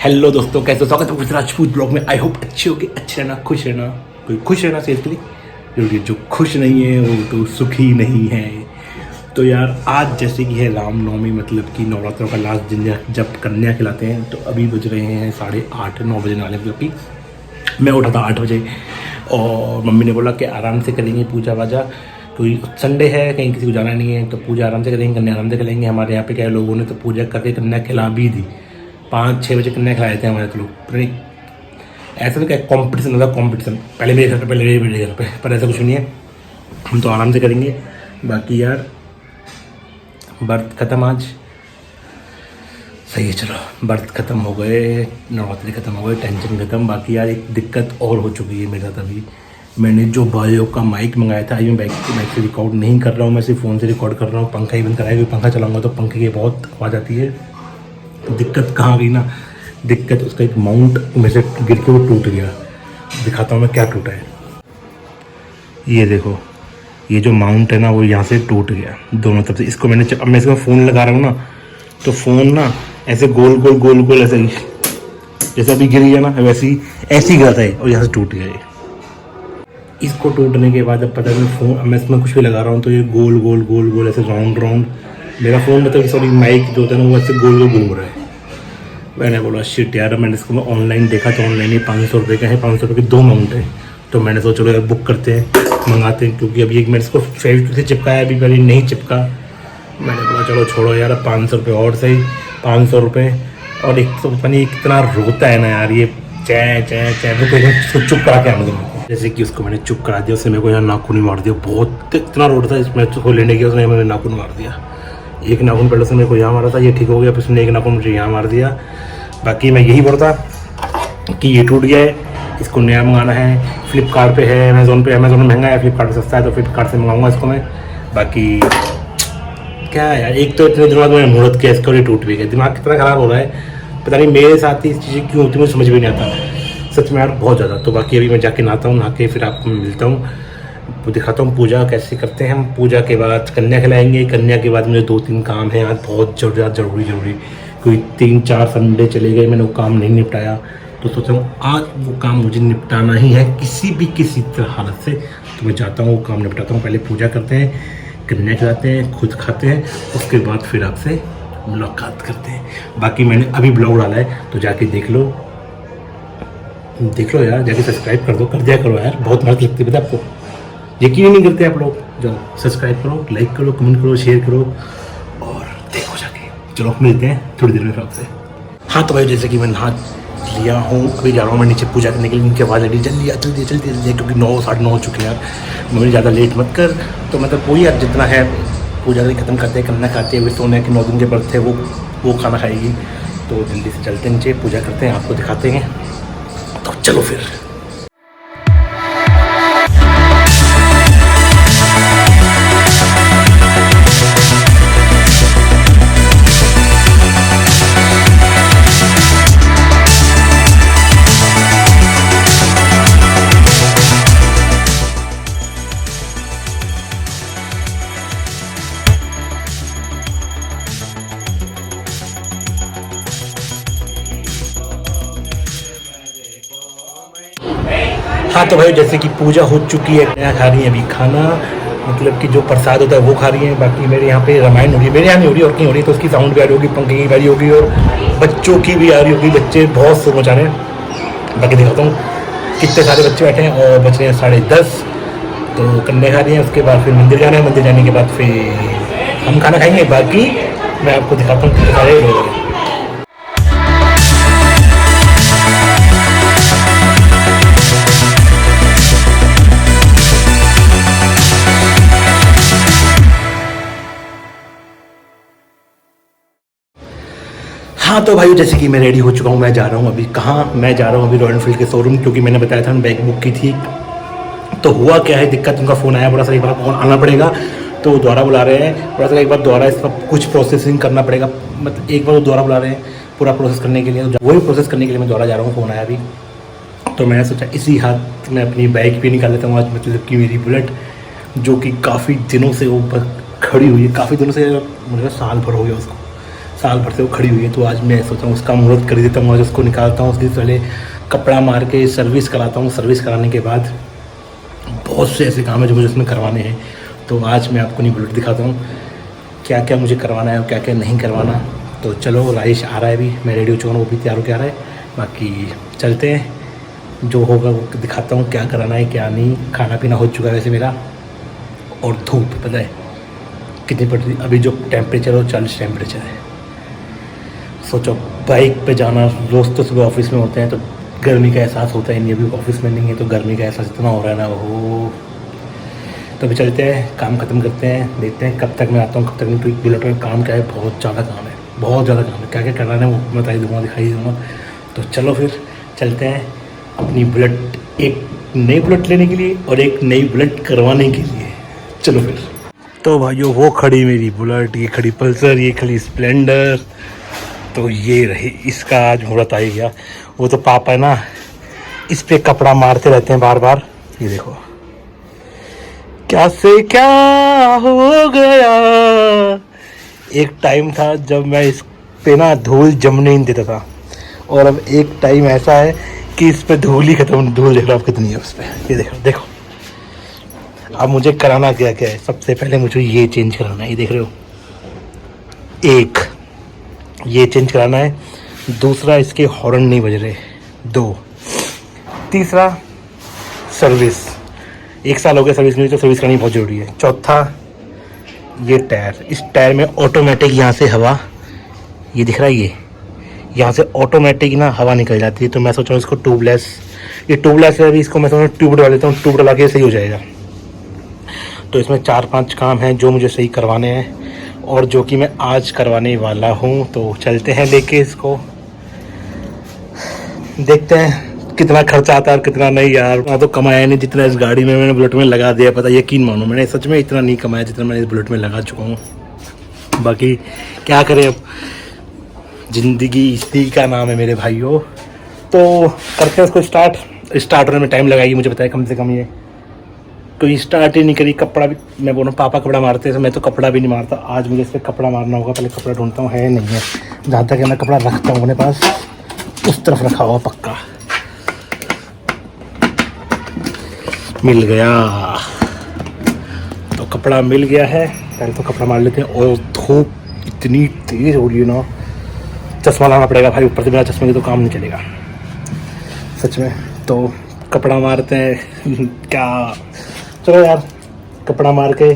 Hello दोस्तों, कैसे हो? स्वागत है गुजरात राजपूत ब्लॉग में। आई होप अच्छे होगे, अच्छे रहना, खुश रहना। कोई खुश रहना सीरियसली जरूरी है, जो खुश नहीं है वो तो सुखी नहीं है। तो यार आज जैसे कि है रामनवमी, मतलब कि नवरात्रों का लास्ट दिन जब कन्या खिलाते हैं, तो अभी बज रहे हैं 8:30-9 बजने वाले। मतलब कि मैं उठा था 8 बजे और मम्मी ने बोला कि आराम से करेंगे पूजा वाजा, कोई संडे है, कहीं किसी को जाना नहीं है, तो पूजा आराम से करेंगे, कन्या आराम से करेंगे। हमारे यहाँ पे क्या लोगों ने तो पूजा करके कन्या खिला भी दी। 5-6 बजे कन्या खिलाए थे हमारे तो लोग। ऐसा तो क्या कॉम्पिटिशन होता है, कॉम्पिटिशन पहले मेरे घर पे, पहले मेरे घर पे, पर ऐसा कुछ नहीं है। हम तो आराम से करेंगे। बाकी यार व्रत ख़त्म आज, सही है। चलो व्रत ख़त्म हो गए, नवरात्रि ख़त्म हो गए, टेंशन ख़त्म। बाकी यार एक दिक्कत और हो चुकी है मेरे साथ। अभी मैंने जो बायो का माइक मंगाया था, मैं बैक से रिकॉर्ड नहीं कर रहा हूँ, मैं सिर्फ फ़ोन से रिकॉर्ड कर रहा हूँ। पंखा ही बंद कराया, क्योंकि पंखा चलाऊँगा तो पंखे की बहुत आवाज़ आती है। दिक्कत कहाँ गई ना, दिक्कत उसका एक माउंट मेरे से गिर के वो टूट गया। दिखाता हूँ मैं क्या टूटा है। ये देखो, ये जो माउंट है ना वो यहाँ से टूट गया दोनों तरफ से। इसको मैंने अब मैं इसमें फ़ोन लगा रहा हूँ ना, तो फ़ोन ना ऐसे गोल गोल गोल गोल ऐसे ही, जैसे अभी गिर गया ना वैसे ही ऐसे ही गिरा था और यहाँ से टूट गया। इसको टूटने के बाद अब पता नहीं फ़ोन, मैं इसमें कुछ भी लगा रहा हूँ तो ये गोल गोल गोल गोल ऐसे राउंड राउंड मेरा फ़ोन, मतलब सॉरी माइक जो होता है ना वो ऐसे गोल गोल घूम रहा है। मैंने बोला शिट यार, मैंने इसको मैं ऑनलाइन देखा तो ऑनलाइन ही 500 रुपये का है, 500 रुपये के 2 माउंट है। तो मैंने सोचा चलो यार बुक करते हैं, मंगाते हैं, क्योंकि अभी एक मैंने इसको फेविक्विक से चिपकाया, अभी पहले नहीं चिपका। मैंने बोला चलो छोड़ो यार, 500 रुपये और सही, 500 रुपये। और एक तो पता नहीं कितना रोता है ना यार ये, चै चै चै, उसको चुप करा के आने दो। जैसे कि उसको मैंने चुप करा दिया, उसने मेरे को यहाँ नाखून ही मार दिया। बहुत इतना रोड था, इसमें उसको लेने गया, उसने मेरे नाखून मार दिया। एक नाखून पहले उसने मेरे को यहाँ मारा था, ये ठीक हो गया, फिर उसने एक नाखून मुझे यहाँ मार दिया। बाकी मैं यही बोलता कि ये टूट गया है, इसको नया मंगाना है। फ्लिपकार्ट पे है, अमेज़ोन पे, अमेज़ोन में महंगा है, फ्लिपकार्ट पे सस्ता है, तो फ्लिपकार्ट से मंगाऊंगा इसको मैं। बाकी क्या है यार, एक तो इतने दिनों बाद मैंने मुहूर्त किया इसका और ये टूट भी गया। दिमाग कितना ख़राब हो रहा है पता नहीं, मेरे साथ ही इस चीज़ें क्यों होती मुझे समझ भी नहीं आता सच में यार, बहुत ज़्यादा। तो बाकी अभी मैं जाके नहाता हूँ, नहा के फिर आपको मिलता हूँ, वो दिखाता हूँ पूजा कैसे करते हैं हम। पूजा के बाद कन्या खिलाएंगे, कन्या के बाद मुझे 2-3 काम है आज बहुत ज़रूरी। कोई 3-4 संडे चले गए, मैंने वो काम नहीं निपटाया, तो सोचा हूँ आज वो काम मुझे निपटाना ही है किसी तरह हालत से। तो मैं जाता हूँ वो काम निपटाता हूँ। पहले पूजा करते हैं, कन्या खिलाते हैं, खुद खाते हैं, उसके बाद फिर आपसे मुलाकात करते हैं। बाकी मैंने अभी ब्लॉग डाला है तो जाके देख लो यार, जाके सब्सक्राइब कर दिया करो यार, बहुत मदद लगती है पता आपको। यकीन नहीं करते आप लोग, जाओ सब्सक्राइब करो, लाइक करो, कमेंट करो, शेयर करो और देखो जाके। चलो मिलते हैं थोड़ी देर में फिर आपसे। हाँ तो भाई जैसे कि मैं नहा लिया हूँ, अभी जा रहा हूँ मैं नीचे पूजा करने के लिए। उनकी आवाज़ लगी जल्दी, क्योंकि 9-9:30 हो चुके हैं यार। मम्मी ज़्यादा लेट मत कर, तो मतलब वही यार जितना है पूजा भी ख़त्म करते हैं, कन्या खाते हैं, सोने के 9 दिन के व्रत है वो खाना खाएगी। तो जल्दी से चलते हैं नीचे, पूजा करते हैं, आपको दिखाते हैं। तो चलो फिर। हाँ तो भाई जैसे कि पूजा हो चुकी है, क्या खा रही है अभी खाना, मतलब कि जो प्रसाद होता है वो खा रही है। बाकी मेरे यहाँ पे रामायण हो रही है, मेरे यहाँ नहीं हो रही और कहीं हो रही है, तो उसकी साउंड भी आ रही होगी, पंखे की भी आ रही होगी और बच्चों की भी आ रही होगी। बच्चे बहुत शोर मचा रहे हैं। बाकी दिखाता हूँ कितने सारे बच्चे बैठे हैं, और बच रहे हैं 10:30। तो कन्या खा रही हैं, उसके बाद फिर मंदिर जाना है, मंदिर जाने के बाद फिर हम खाना खाएंगे। बाकी मैं आपको दिखाता हूँ कितने सारे लोग हैं। हाँ तो भाई जैसे कि मैं रेडी हो चुका हूँ, मैं जा रहा हूँ अभी कहाँ, मैं जा रहा हूँ अभी रॉयल एनफील्ड के शोरूम, क्योंकि मैंने बताया था बैग बुक की थी। तो हुआ क्या है दिक्कत, उनका फ़ोन आया, बड़ा सा एक बार फ़ोन आना पड़ेगा, तो दोबारा बुला रहे हैं। बड़ा सा एक बार दोबारा इस पर कुछ प्रोसेसिंग करना पड़ेगा, मतलब एक बार वो दोबारा बुला रहे हैं पूरा प्रोसेस करने के लिए। वही प्रोसेस करने के लिए मैं दोबारा जा रहा हूँ, फ़ोन आया अभी। तो मैंने सोचा इसी हाथ में अपनी बाइक भी निकाल लेता हूँ आज, मतलब कि मेरी बुलेट जो कि काफ़ी दिनों से वो खड़ी हुई है, काफ़ी दिनों से, मुझे साल भर हो गया उसको, साल भर से वो खड़ी हुई है, तो आज मैं सोचा हूँ उसका मुहूर्त कर देता हूँ, आज उसको निकालता हूँ। उसके पहले कपड़ा मार के सर्विस कराता हूँ। सर्विस कराने के बाद बहुत से ऐसे काम है जो मुझे उसमें करवाने हैं। तो आज मैं आपको नहीं बुलेट दिखाता हूँ क्या क्या मुझे करवाना है और क्या क्या नहीं करवाना। तो चलो, राइश आ रहा है, अभी मैं रेडी हो चुका हूँ, वो भी तैयार होकर आ रहा है। बाकी चलते हैं, जो होगा वो दिखाता हूँ क्या कराना है क्या नहीं। खाना पीना हो चुका है वैसे मेरा। और धूप पता है कितनी पड़ रही अभी, जो टेम्परेचर हो 40 टेम्परेचर है। सोचो बाइक पे जाना, रोज़ तो सुबह ऑफिस में होते हैं तो गर्मी का एहसास होता है नहीं, अभी ऑफिस में नहीं है तो गर्मी का एहसास इतना हो रहा है ना वो। तो अभी चलते हैं, काम ख़त्म करते हैं, देखते हैं कब तक मैं आता हूँ कब तक नहीं। तो बुलेट में काम क्या है, बहुत ज़्यादा काम है, बहुत ज़्यादा काम है। क्या क्या करना है वो मैं बता ही दूँगा, दिखाई दूँगा। तो चलो फिर चलते हैं अपनी बुलेट, एक नई बुलेट लेने के लिए और एक नई बुलेट करवाने के लिए। चलो फिर। तो भाइयों वो खड़ी मेरी बुलेट, ये खड़ी पल्सर, ये खड़ी स्प्लेंडर। तो ये रही, इसका आज मुहूर्त आ ही गया। वो तो पापा है ना, इस पे कपड़ा मारते रहते हैं बार बार। ये देखो क्या से क्या हो गया। एक टाइम था जब मैं इस पे ना धूल जमने नहीं देता था, और अब एक टाइम ऐसा है कि इस पे धूल ही खत्म। धूल देख रहा आप कितनी है उस पर, ये देखो देखो। अब मुझे कराना क्या क्या है, सबसे पहले मुझे ये चेंज कराना है, ये देख रहे हो, एक ये चेंज कराना है। दूसरा, इसके हॉर्न नहीं बज रहे, 2। तीसरा, सर्विस, 1 साल हो गया सर्विस नहीं हुई तो सर्विस करनी बहुत ज़रूरी है। चौथा, ये टायर, इस टायर में ऑटोमेटिक यहाँ से हवा, ये दिख रहा है, ये यहाँ से ऑटोमेटिक ना हवा निकल जाती है। तो मैं सोच रहा हूँ इसको ट्यूबलेस, ये ट्यूबलेस है अभी, इसको मैं सोच रहा हूँ ट्यूब डला देता हूँ, ट्यूब डला के सही हो जाएगा। तो इसमें 4-5 काम हैं जो मुझे सही करवाने हैं और जो कि मैं आज करवाने वाला हूँ। तो चलते हैं लेके इसको, देखते हैं कितना खर्चा आता है और कितना नहीं। यार मैं तो कमाया नहीं जितना इस गाड़ी में मैंने बुलेट में लगा दिया, पता यकीन मानो मैंने सच में इतना नहीं कमाया जितना मैंने इस बुलेट में लगा चुका हूँ। बाकी क्या करें, अब ज़िंदगी इसी का नाम है मेरे भाइयों। तो करते हैं उसको स्टार्ट होने में टाइम लगाएगी, मुझे बताया कम से कम। ये कोई स्टार्ट ही नहीं करी। कपड़ा भी मैं बोलूँ पापा कपड़ा मारते हैं, मैं तो कपड़ा भी नहीं मारता। आज मुझे इस पर कपड़ा मारना होगा। पहले कपड़ा ढूंढता हूँ, है नहीं है। जहाँ तक मैं कपड़ा रखता हूँ अपने पास, उस तरफ रखा हुआ पक्का। मिल गया, तो कपड़ा मिल गया है। पहले तो कपड़ा मार लेते हैं। और धूप इतनी तेज़ हो रही है ना, चश्मा लाना पड़ेगा भाई, ऊपर से बिना चश्मे के तो काम नहीं चलेगा सच में। तो कपड़ा मारते हैं क्या, चलो यार कपड़ा मार के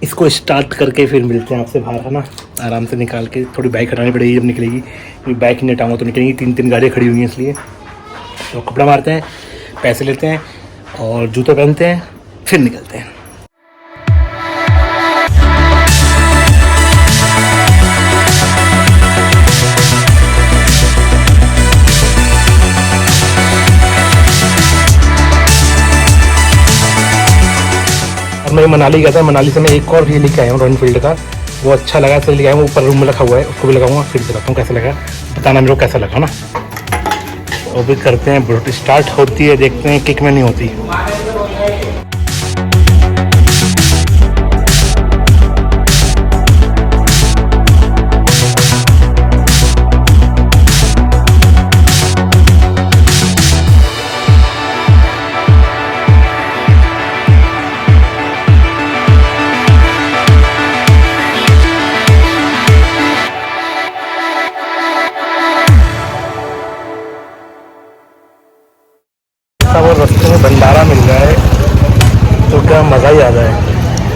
इसको स्टार्ट करके फिर मिलते हैं आपसे बाहर, है ना। आराम से निकाल के, थोड़ी बाइक हटानी पड़ेगी जब निकलेगी, क्योंकि बाइक नहीं हटाऊंगा तो निकलेंगी। 3 गाड़ियाँ खड़ी हुई हैं इसलिए। तो कपड़ा मारते हैं, पैसे लेते हैं और जूते पहनते हैं, फिर निकलते हैं। मैं मनाली गया था, मनाली से मैं एक और भी लेके आया हूँ रॉयल एनफील्ड का। वो अच्छा लगा तो लेके आया हूँ, ऊपर रूम में रखा हुआ है, उसको भी लगाऊंगा, फिर बताता हूँ कैसा लगा। बताना मेरे को कैसा लगा ना। वो भी करते हैं, बुलेट स्टार्ट होती है, देखते हैं किक में नहीं होती। वो रास्ते में भंडारा मिल रहा है तो क्या मज़ा ही आ जाए।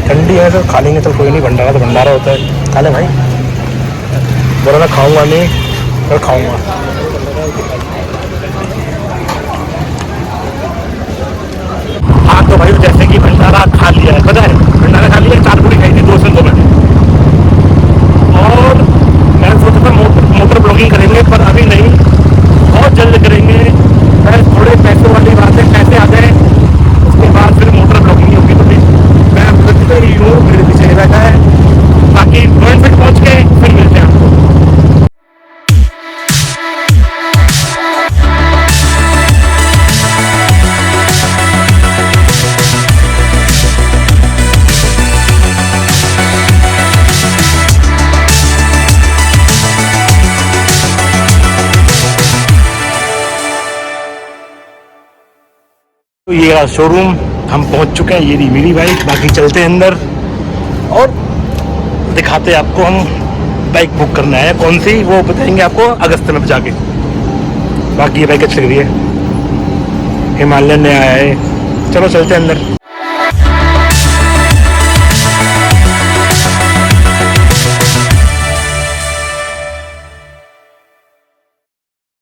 ठंडी है तो खा लेंगे, तो कोई नहीं, भंडारा तो भंडारा होता है, खा ले भाई। बोला मैं खाऊंगा नहीं और खाऊंगा। हाँ तो भाई जैसे कि भंडारा खा लिया है, पता है भंडारा खा लिया, 4 पूरी खाई थी 2 से 2 में। और मैं सोचा था मोटर ब्लॉगिंग करेंगे, पर अभी नहीं, बहुत जल्द करेंगे। थोड़े पैसों वाली बात है, पैसे आ जाए उसके बाद फिर मोटर ब्लॉगिंग होगी। तो मैं तो ही हूँ, मेरे पीछे बैठा है। बाकी पॉइंट तक पहुँच के फिर मिलते हैं आपको। तो ये रहा शोरूम, हम पहुंच चुके हैं। ये रही मेरी बाइक, बाकी चलते हैं अंदर और दिखाते हैं आपको। हम बाइक बुक करना है कौन सी, वो बताएंगे आपको अगस्त में जाके। बाकी ये बाइक अच्छी लग रही है, हिमालयन नया है। चलो चलते हैं अंदर।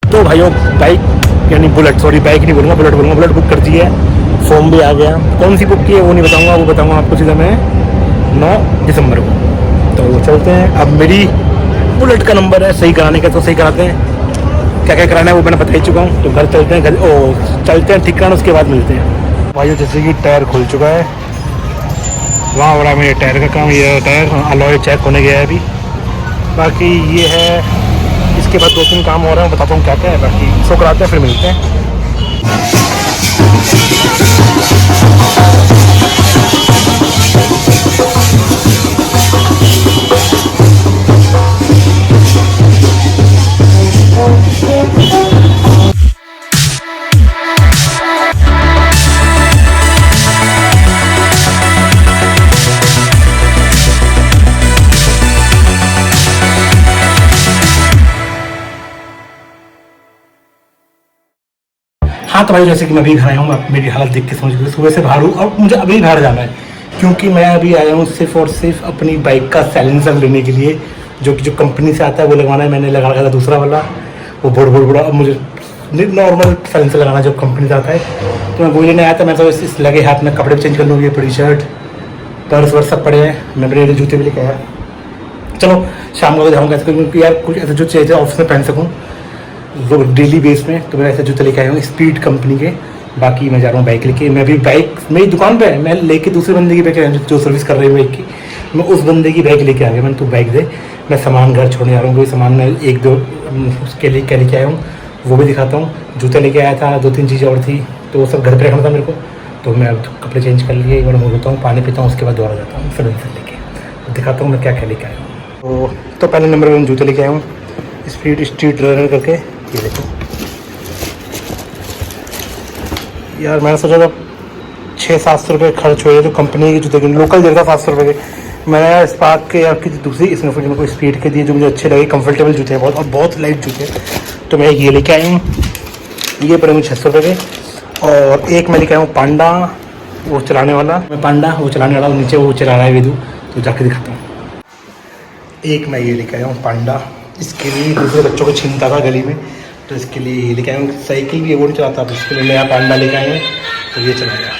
तो भाइयों बाइक यानी बुलेट, सॉरी बाइक नहीं बोलूँगा, बुलेट बोलूँगा, बुलेट बुक कर दी है। फॉर्म भी आ गया। कौन सी बुक की है वो नहीं बताऊँगा, वो बताऊँगा आपको सीधा मैं 9 दिसंबर को। तो चलते हैं। अब मेरी बुलेट का नंबर है सही कराने का, तो सही कराते हैं। क्या क्या कराना है वो मैंने बता ही चुका हूँ। तो घर चलते हैं, चलते हैं ठीक कराना, उसके बाद मिलते हैं। भाइयों जैसे कि टायर खुल चुका है, वहाँ हो रहा है मेरे टायर का काम। ये टायर अलॉय चेक होने गया है अभी। बाकी ये है, इसके बाद 2-3 काम हो रहे हैं, बताता हूँ क्या क्या है। बाकी इसको कराते हैं फिर मिलते हैं। हाँ तो भाई जैसे कि मैं अभी घर आया हूँ, आप मेरी हालत देख के समझ गए। सुबह से बाहर हूँ और मुझे अभी बाहर जाना है, क्योंकि मैं अभी आया हूँ सिर्फ और सिर्फ अपनी बाइक का साइलेंसर लेने के लिए, जो कंपनी से आता है वो लगवाना है। मैंने लगा रखा था दूसरा वाला, वो बड़ा। अब मुझे नॉर्मल साइलेंसर लगाना जो कंपनी से आता है, तो मैं वो लेने आया था। मैं तो इस लगे हाथ में कपड़े भी चेंज कर लूँगी, पूरी शर्ट पर्स वर्स सब पड़े हैं। मैं मेरे जूते भी लेके आया। चलो शाम को जाऊँगा ऐसे, क्योंकि यार कुछ ऐसे जो चाहिए ऑफिस में पहन सकूँ डेली बेस में। तो मैं ऐसे जूते लेके आया हूँ स्पीड कंपनी के। बाकी मैं जा रहा हूँ बाइक लेके। मैं अभी बाइक मेरी दुकान पे है, मैं लेके दूसरे बंदे की बाइक जो सर्विस कर रही है बाइक की, मैं उस बंदे की बाइक लेके आ गया। मैंने तो बाइक दे, मैं सामान घर छोड़ने जा रहा हूँ। कोई सामान मैं 1-2 उसके लिए क्या लेके आया हूँ वो भी दिखाता हूँ। जूते लेके आया था, 2-3 चीज़ें और थी, तो वो सब घर पर रखना था मेरे को। तो मैं कपड़े चेंज कर लिए, एक बार मुँह धोता हूँ, पानी पीता हूँ, उसके बाद दोबारा जाता हूँ साइलेंसर लेके। दिखाता हूँ मैं क्या क्या लेके आया हूँ। तो पहले नंबर में जूते लेके आया हूँ स्पीड स्ट्रीट रनर करके। ये देखो यार, मैंने सोचा था 600-700 रुपये खर्च हुए तो कंपनी के जूते, लोकल दे रहा था 700 रुपये के। मैंने स्पार्क के या किसी दूसरी स्नोफिट में कोई स्पीड के दिए जो मुझे अच्छे लगे, कंफर्टेबल जूते हैं बहुत, और बहुत लाइट जूते हैं। तो मैं ये लेके आई हूँ, ये पड़े मुझे 600 रुपये के। और एक मैं लेके आया हूँ पांडा, वो चलाने वाला। मैं पांडा वो चलाने वाला, नीचे वो चला रहा है वेदू, तो जाके दिखाता हूँ। एक मैं ये लेके आया हूँ पांडा, इसके लिए दूसरे बच्चों को छीनता था गली में, तो इसके लिए ये लेके आया हूँ। साइकिल भी वो नहीं चलाता, तो इसके लिए नया पांडा लेके आए हैं, तो ये चलाएगा।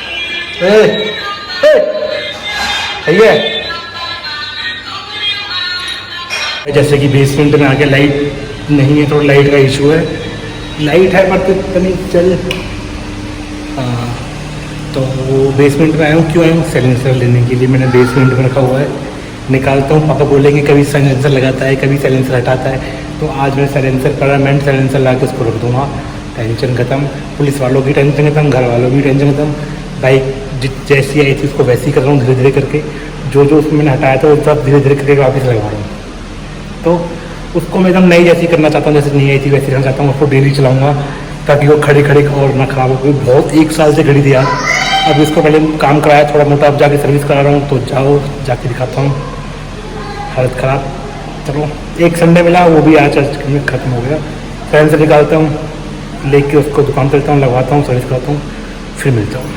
सही है। जैसे कि बेसमेंट में आके लाइट नहीं है, थोड़ा लाइट का इशू है। लाइट है पर तो नहीं चल। हाँ तो वो बेसमेंट में आया हूँ। क्यों आया हूँ? साइलेंसर लेने के लिए। मैंने बेसमेंट में रखा हुआ है, निकालता हूँ। पापा बोलेंगे कभी साइलेंसर लगाता है, कभी साइलेंसर हटाता है। तो आज मैं साइलेंसर परमानेंट साइलेंसर ला के उसको रख दूँगा। टेंशन खत्म, पुलिस वालों की टेंशन खत्म, घर वालों की टेंशन खत्म। बाइक जैसी आई थी उसको वैसी कर रहा हूँ धीरे धीरे करके। जो उसमें मैंने हटाया था वो सब धीरे धीरे करके वापस लगा रहा हूँ। तो उसको मैं एकदम नई जैसी करना चाहता हूँ, जैसे नहीं आई थी वैसी करना चाहता हूँ। उसको डेली चलाऊँगा ताकि वो खड़े खड़े और ना ख़राब हो। बहुत 1 साल से खड़ी थी यार। अब इसको पहले काम कराया थोड़ा मोटा, अब जाके सर्विस करा रहा हूँ। तो जाओ जाके दिखाता हूँ, हालत ख़राब। चलो एक संडे मिला, वो भी आज में ख़त्म हो गया। फैन से निकालता हूँ, लेके उसको दुकान पर लेता हूँ, लगवाता हूँ, सर्विस कराता हूँ, फिर मिलता हूँ।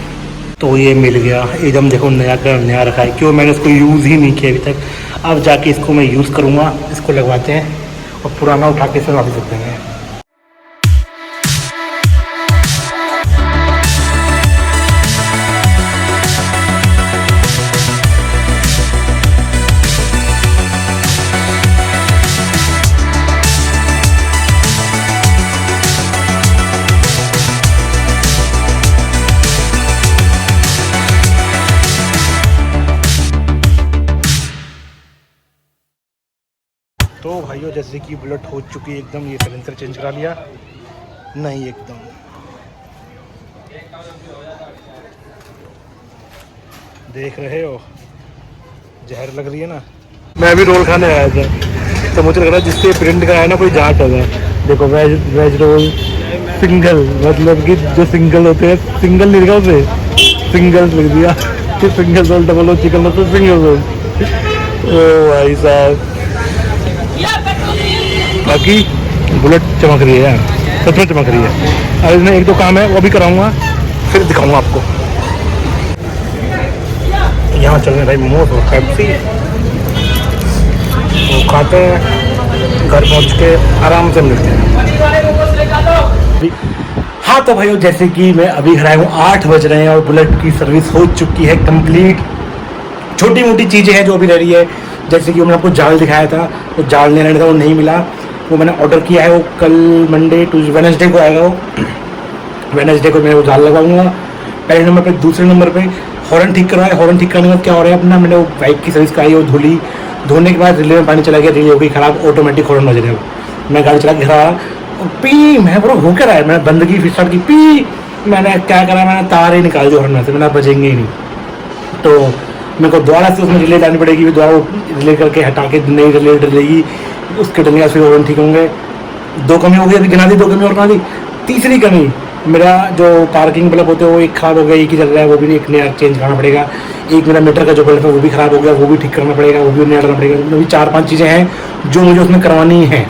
तो ये मिल गया एकदम, देखो नया का नया रखा है। क्यों? मैंने इसको यूज़ ही नहीं किया अभी तक। अब जाके इसको मैं यूज़ करूँगा। इसको लगवाते हैं और पुराना उठा के इसे वापस रख देंगे। तो भाइयों जैसे कि बुलेट हो चुकी है एकदम। ये साइलेंसर चेंज करा लिया, नहीं एकदम देख रहे हो जहर लग रही है ना। मैं भी रोल खाने आया था, तो मुझे लग रहा है जिससे प्रिंट कराया ना कोई जाट होगा। देखो वेज रोल, सिंगल, मतलब कि जो सिंगल होते हैं, सिंगल नहीं लिखा उसे, सिंगल लिख दिया कि सिंगल रोल डबल हो चिकन हो तो सिंगल रोल। ओ भाई साहब, बाकी बुलेट चमक रही है यार, सच में चमक रही है। अब इसमें एक दो काम है वो भी कराऊंगा, फिर दिखाऊंगा आपको। यहाँ चल रहे भाई मोमोज और पेप्सी, वो खाते हैं, घर पहुँच के आराम से मिलते हैं। हाँ तो भाई जैसे कि मैं अभी घर आया हूँ, 8 बज रहे हैं और बुलेट की सर्विस हो चुकी है कंप्लीट। छोटी मोटी चीज़ें हैं जो अभी रह रही है, जैसे कि मैंने आपको जाल दिखाया था, तो जाल नहीं रहने था, वो नहीं मिला, वो मैंने ऑर्डर किया है, वो कल मंडे टू वेडनेसडे को आएगा। वो वेडनेसडे को मैं वो जाल लगाऊंगा पहले नंबर पे। दूसरे नंबर पे हॉर्न ठीक करवाया, हॉर्न ठीक करने के बाद क्या हो रहा है अपना, मैंने वो बाइक की सर्विस कराई, वो धुली, धोने के बाद रिले में पानी चला गया, रिले हो गई खराब, ऑटोमेटिक हॉर्न बज रहे हो। मैं गाड़ी चला के घर आया, पी, मैं पूरा हो क्या रहा है, मैंने बंद की, फिर स्टार्ट की, पी, मैंने क्या करा, मैंने तार ही निकाल दिया हॉर्न में से, मैंने बजेंगे ही नहीं। तो मेरे को दोबारा से उसमें रिले डालनी पड़ेगी, फिर दोबारा रिले करके हटा के नई रिले डलेगी, उसके डलने फिर हॉर्न ठीक होंगे। 2 कमी हो गई, अभी गिना दी 2 कमी और गिना दी। तीसरी कमी, मेरा जो पार्किंग बल्ब होते हैं वो एक खराब हो गया, एक ही चल रहा है, वो भी एक नया चेंज करना पड़ेगा। एक मेरा मीटर का जो बल्ब है वो भी खराब हो गया, वो भी ठीक करना पड़ेगा, वो भी नया डालना पड़ेगा। अभी 4-5 चीज़ें हैं जो मुझे उसमें करवानी है।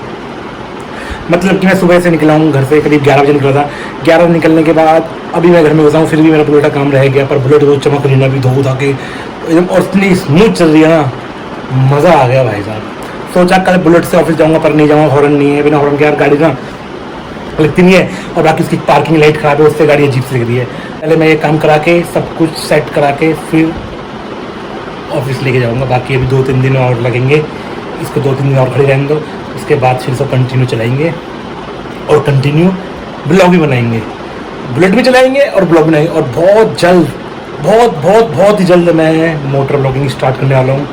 मतलब कि मैं सुबह से निकला हूँ घर से, करीब 11 बजे निकला था। 11 बजे निकलने के बाद अभी मैं घर में घुसा हूँ, फिर भी मेरा बुलेट का काम रह गया, पर बुलेट वो चमक रही ना, अभी धो धा के एकदम, और इतनी स्मूथ चल रही है ना, मज़ा आ गया भाई साहब। सोचा कल बुलेट से ऑफिस जाऊँगा, पर नहीं जाऊँगा, हॉर्न नहीं है, बिना हॉर्न के यार गाड़ी ना लगती नहीं है, और बाकी उसकी पार्किंग लाइट खराब है, उससे गाड़ी अजीब से लग रही है। पहले मैं ये काम करा के सब कुछ सेट करा के फिर ऑफिस लेके जाऊँगा। बाकी अभी 2-3 दिन और लगेंगे, इसको 2-3 दिन और खड़ी रहने दो, उसके बाद फिर सब कंटिन्यू चलाएंगे और कंटिन्यू ब्लॉग भी बनाएंगे, बुलेट भी चलाएंगे और ब्लॉग बनाएंगे। और बहुत जल्द, बहुत ही जल्द मैं मोटर ब्लॉगिंग स्टार्ट करने वाला हूँ।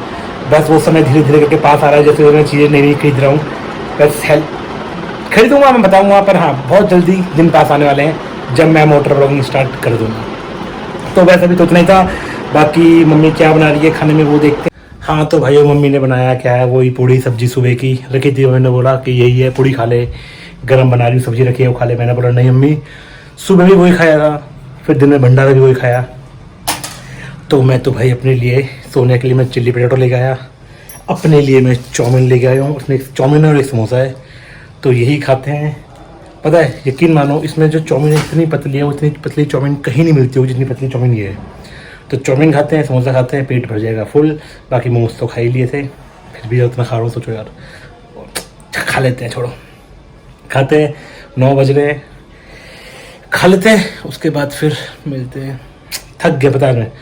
बस वो समय धीरे धीरे करके पास आ रहा है, जैसे मैं चीज़ें नई खरीद रहा हूँ, बस हेल्प खरीदूँगा, मैं बताऊँगा, पर हाँ बहुत जल्दी दिन पास आने वाले हैं जब मैं मोटर ब्लॉगिंग स्टार्ट कर दूँगा। तो वैसे अभी तो इतना ही था, बाकी मम्मी क्या बना रही है खाने में वो देखते हैं। हाँ तो भाई मम्मी ने बनाया क्या है, वही पूड़ी सब्जी सुबह की रखी थी, मैंने बोला कि यही है पूड़ी खा ले, गरम बना रही हूँ, सब्जी रखी है वो खा ले। मैंने बोला नहीं मम्मी, सुबह भी वही खाया था, फिर दिन में भंडारा भी वही खाया। तो मैं तो भाई अपने लिए सोने के लिए मैं चिल्ली पटेटो लेके आया, अपने लिए मैं चाउमीन लेके आया हूँ, उसमें एक चाउमीन और एक समोसा है, तो यही खाते हैं। पता है, यकीन मानो, इसमें जो चाउमीन है इतनी पतली है, वो इतनी पतली चाउमीन कहीं नहीं मिलती होगी जितनी पतली चाउमीन ये है। तो चाउमीन खाते हैं, समोसा खाते हैं, पेट भर जाएगा फुल। बाकी मोमोज तो खा ही लिए थे, फिर भी उतना खा रहा हूँ, सोचो यार खा लेते हैं, छोड़ो, खाते हैं। 9 बज रहे हैं, खा लेते हैं, उसके बाद फिर मिलते हैं। थक गया, पता है,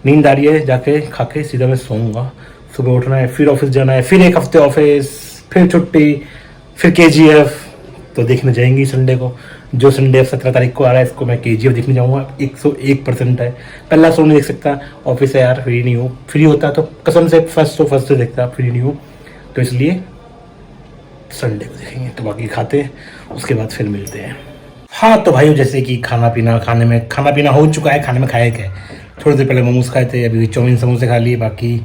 नींद आ रही है, जाके खा के सीधा मैं सोऊंगा। सुबह उठना है, फिर ऑफिस जाना है, फिर 1 हफ्ते ऑफिस, फिर छुट्टी, फिर KGF तो देखने जाएंगी संडे को। जो संडे 17 तारीख को आ रहा है, इसको मैं KGF देखने जाऊँगा। 101% है, पहला शो नहीं देख सकता, ऑफिस है यार, फ्री नहीं हूँ। फ्री होता तो कसम से फर्स्ट से देखता, फ्री नहीं हूँ, तो इसलिए संडे को देखेंगे। तो बाकी खाते हैं, उसके बाद फिर मिलते हैं। हाँ तो भाई जैसे कि खाना पीना हो चुका है। खाने में खाया क्या है, थोड़ी देर पहले मोमोज खाए थे, अभी चाउमीन समोसे खा लिए। बाकी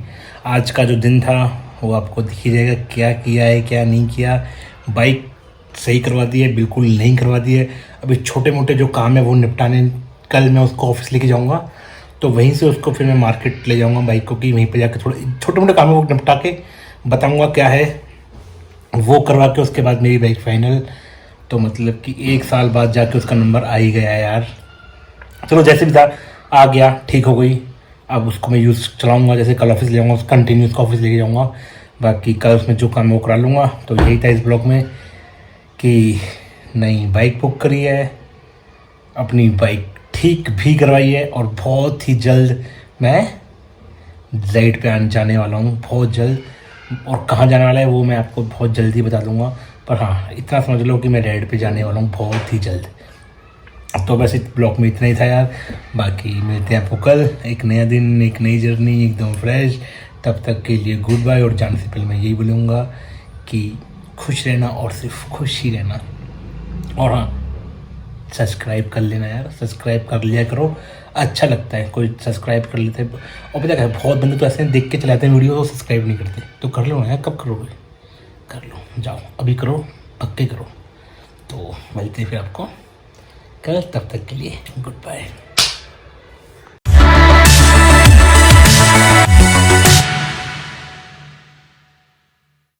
आज का जो दिन था वो आपको दिख ही जाएगा, क्या किया है क्या नहीं किया। बाइक सही करवा दी है, बिल्कुल नहीं करवा दी है। अभी छोटे मोटे जो काम है वो निपटाने, कल मैं उसको ऑफिस लेके जाऊँगा, तो वहीं से उसको फिर मैं मार्केट ले जाऊँगा बाइक को, कि वहीं पर जाकर थोड़े छोटे मोटे काम है वो निपटा के बताऊँगा क्या है, वो करवा के उसके बाद मेरी बाइक फाइनल। तो मतलब कि 1 साल बाद जाके उसका नंबर आ ही गया है यार। चलो जैसे भी था, आ गया, ठीक हो गई। अब उसको मैं यूज़ चलाऊँगा, जैसे कल ऑफिस ले जाऊँगा, कंटिन्यू उसका ऑफिस लेके जाऊँगा। बाकी कल उसमें जो काम वो करा लूँगा। तो यही था इस ब्लॉग में कि नई बाइक बुक करी है, अपनी बाइक ठीक भी करवाई है, और बहुत ही जल्द मैं राइड पे जाने वाला हूँ, बहुत जल्द। और कहाँ जाने वाला है वो मैं आपको बहुत जल्दी बता दूँगा, पर हाँ इतना समझ लो कि मैं राइड पे जाने वाला हूँ बहुत ही जल्द। तो बस इस ब्लॉग में इतना ही था यार। बाकी मिलते हैं आपको कल, एक नया दिन, एक नई जर्नी, एकदम फ्रेश। तब तक के लिए गुड बाय। और जाने से पहले मैं यही बोलूँगा कि खुश रहना और सिर्फ खुश ही रहना। और हाँ, सब्सक्राइब कर लेना यार, सब्सक्राइब कर लिया करो, अच्छा लगता है कोई सब्सक्राइब कर लेते हैं। और पता है बहुत बंदे तो ऐसे देख के चलाते हैं वीडियो, तो सब्सक्राइब नहीं करते। तो कर लो ना यार, कब करोगे, कर लो, जाओ अभी करो, पक्के करो। तो मिलते हैं फिर आपको कल, तब तक के लिए गुड बाय।